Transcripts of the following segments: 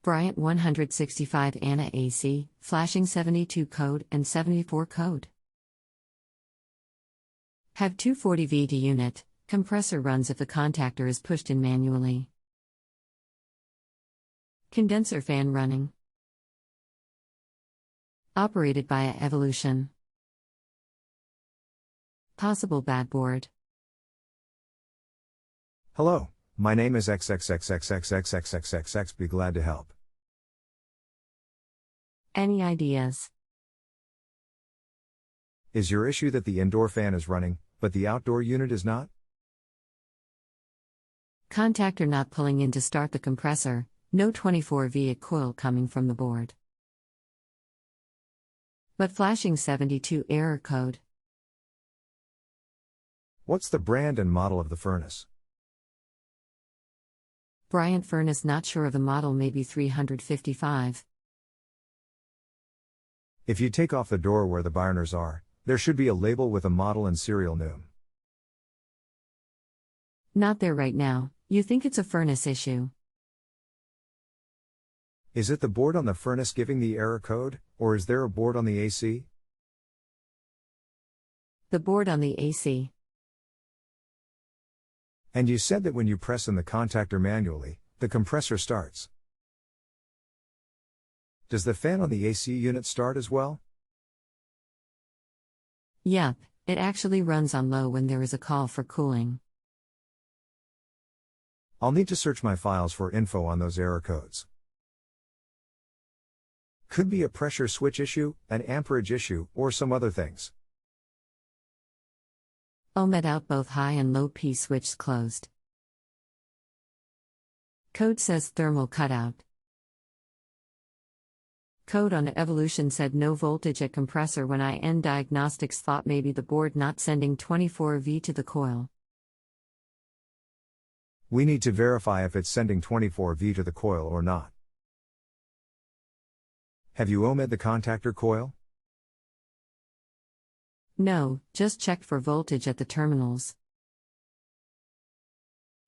Bryant 165 ANA AC, flashing 72 code and 74 code. Have 240 VD unit, compressor runs if the contactor is pushed in manually. Condenser fan running. Operated via evolution. Possible bad board. Hello, my name is XXXXX XXXXX. Be glad to help. Any ideas? Is your issue that the indoor fan is running, but the outdoor unit is not? Contactor not pulling in to start the compressor, no 24V coil coming from the board. But flashing 72 error code. What's the brand and model of the furnace? Bryant furnace, not sure of the model, maybe 355. If you take off the door where the buyrners are, there should be a label with a model and serial name. Not there right now. You think it's a furnace issue. Is it the board on the furnace giving the error code, or is there a board on the AC? The board on the AC. And you said that when you press in the contactor manually, the compressor starts. Does the fan on the AC unit start as well? Yup, it actually runs on low when there is a call for cooling. I'll need to search my files for info on those error codes. Could be a pressure switch issue, an amperage issue, or some other things. Ohmed out, both high and low P switches closed. Code says thermal cutout. Code on evolution said no voltage at compressor when IN diagnostics thought maybe the board not sending 24V to the coil. We need to verify if it's sending 24V to the coil or not. Have you ohmed the contactor coil? No, just checked for voltage at the terminals.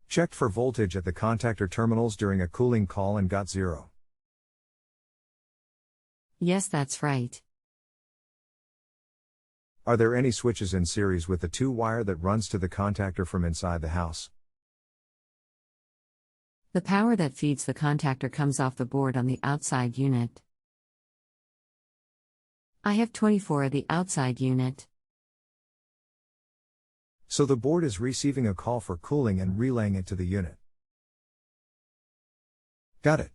Checked for voltage at the contactor terminals during a cooling call and got 0. Yes, that's right. Are there any switches in series with the 2-wire that runs to the contactor from inside the house? The power that feeds the contactor comes off the board on the outside unit. I have 24 of the outside unit. So the board is receiving a call for cooling and relaying it to the unit. Got it.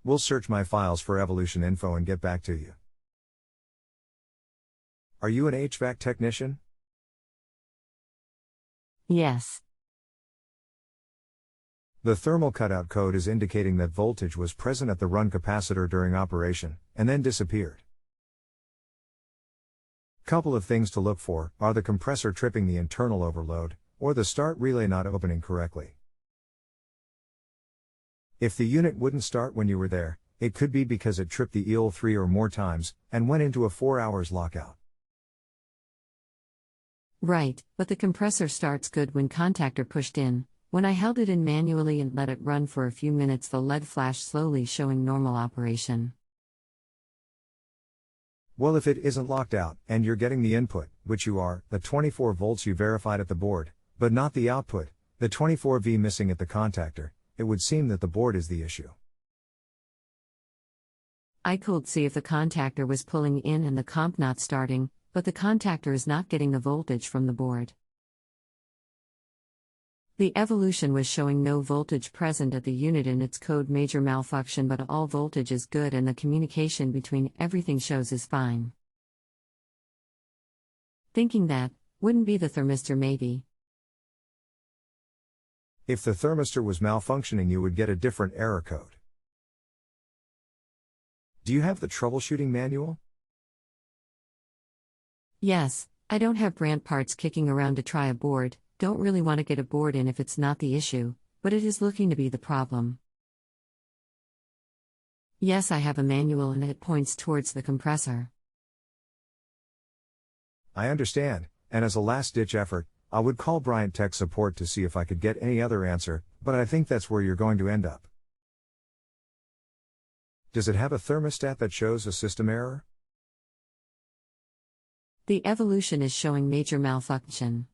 We'll search my files for evolution info and get back to you. Are you an HVAC technician? Yes. The thermal cutout code is indicating that voltage was present at the run capacitor during operation, and then disappeared. Couple of things to look for are the compressor tripping the internal overload, or the start relay not opening correctly. If the unit wouldn't start when you were there, it could be because it tripped the EOL 3 or more times, and went into a 4 hours lockout. Right, but the compressor starts good when contactor pushed in. When I held it in manually and let it run for a few minutes, the LED flashed slowly, showing normal operation. Well, if it isn't locked out, and you're getting the input, which you are, the 24 volts you verified at the board, but not the output, the 24V missing at the contactor, it would seem that the board is the issue. I could see if the contactor was pulling in and the comp not starting, but the contactor is not getting the voltage from the board. The evolution was showing no voltage present at the unit in its code, major malfunction, but all voltage is good and the communication between everything shows is fine. Thinking that, wouldn't be the thermistor maybe. If the thermistor was malfunctioning, you would get a different error code. Do you have the troubleshooting manual? Yes, I don't have Bryant parts kicking around to try a board. Don't really want to get a board in if it's not the issue, but it is looking to be the problem. Yes, I have a manual and it points towards the compressor. I understand, and as a last-ditch effort, I would call Bryant Tech Support to see if I could get any other answer, but I think that's where you're going to end up. Does it have a thermostat that shows a system error? The evolution is showing major malfunction.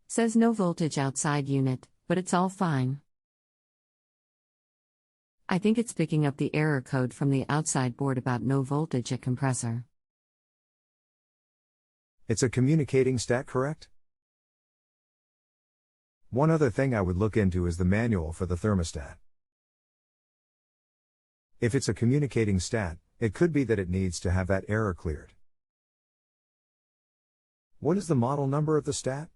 Says no voltage outside unit, but it's all fine. I think it's picking up the error code from the outside board about no voltage at compressor. It's a communicating stat, correct? One other thing I would look into is the manual for the thermostat. If it's a communicating stat, it could be that it needs to have that error cleared. What is the model number of the stat?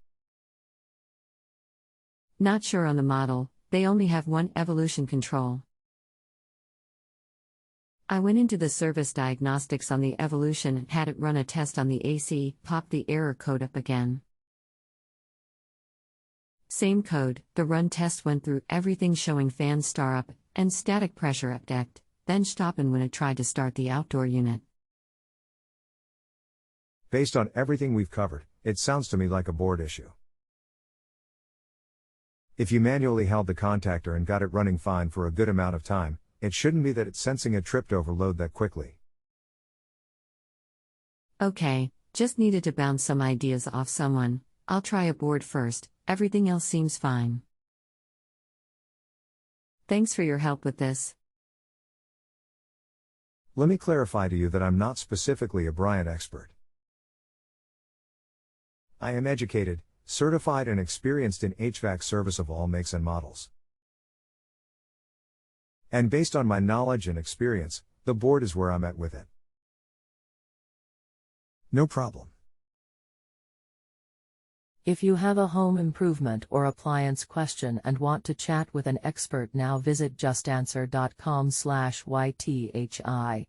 Not sure on the model, they only have one evolution control. I went into the service diagnostics on the evolution and had it run a test on the AC, popped the error code up again. Same code, the run test went through everything showing fan star up and static pressure updated, then stopping when it tried to start the outdoor unit. Based on everything we've covered, it sounds to me like a board issue. If you manually held the contactor and got it running fine for a good amount of time, it shouldn't be that it's sensing a tripped overload that quickly. Okay, just needed to bounce some ideas off someone. I'll try a board first, everything else seems fine. Thanks for your help with this. Let me clarify to you that I'm not specifically a Bryant expert. I am educated, certified and experienced in HVAC service of all makes and models. And based on my knowledge and experience, the board is where I'm at with it. No problem. If you have a home improvement or appliance question and want to chat with an expert now, visit justanswer.com/YTHI.